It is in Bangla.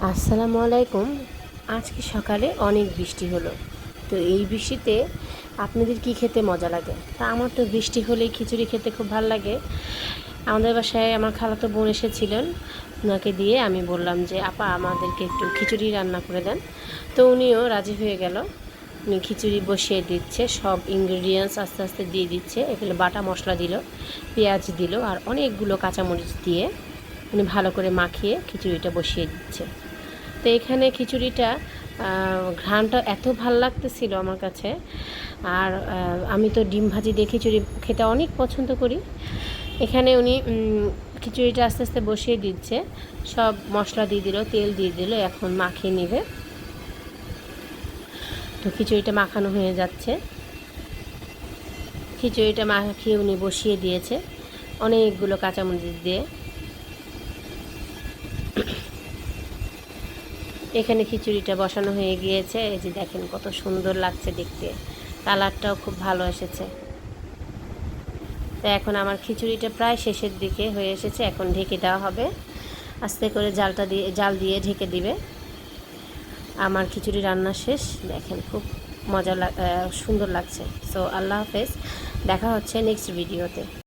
আসসালামু আলাইকুম। আজকে সকালে অনেক বৃষ্টি হলো। তো এই বৃষ্টিতে আপনাদের কি খেতে মজা লাগে? তা আমার তো বৃষ্টি হলেই খিচুড়ি খেতে খুব ভালো লাগে। আমাদের বাসায় আমার খালাতো বোন এসেছিলেন, ওনাকে দিয়ে আমি বললাম যে আপা আমাদেরকে একটু খিচুড়ি রান্না করে দেন। তো উনিও রাজি হয়ে গেল। উনি খিচুড়ি বসিয়ে দিচ্ছে, সব ইনগ্রেডিয়েন্টস আস্তে আস্তে দিয়ে দিচ্ছে। এগুলো বাটা মশলা দিল, পেঁয়াজ দিল আর অনেকগুলো কাঁচামরিচ দিয়ে উনি ভালো করে মাখিয়ে খিচুড়িটা বসিয়ে দিচ্ছে। তো এখানে খিচুড়িটা ঘ্রাণটা এত ভাল লাগতেছিল আমার কাছে। আর আমি তো ডিম ভাজি দিয়ে খিচুড়ি খেতে অনেক পছন্দ করি। এখানে উনি খিচুড়িটা আস্তে আস্তে বসিয়ে দিচ্ছে, সব মশলা দিয়ে দিল, তেল দিয়ে দিল, এখন মাখিয়ে নেবে। তো খিচুড়িটা মাখানো হয়ে যাচ্ছে। খিচুড়িটা মাখিয়ে উনি বসিয়ে দিয়েছে অনেকগুলো কাঁচামরিচ দিয়ে। এখানে খিচুড়িটা বসানো হয়ে গিয়েছে। এই যে দেখেন কত সুন্দর লাগছে দেখতে, কালারটাও খুব ভালো এসেছে। তো এখন আমার খিচুড়িটা প্রায় শেষের দিকে হয়ে এসেছে, এখন ঢেকে দেওয়া হবে। আস্তে করে জাল দিয়ে ঢেকে দিবে। আমার খিচুড়ি রান্না শেষ। দেখেন খুব সুন্দর লাগছে। সো আল্লাহ হাফেজ, দেখা হচ্ছে নেক্সট ভিডিওতে।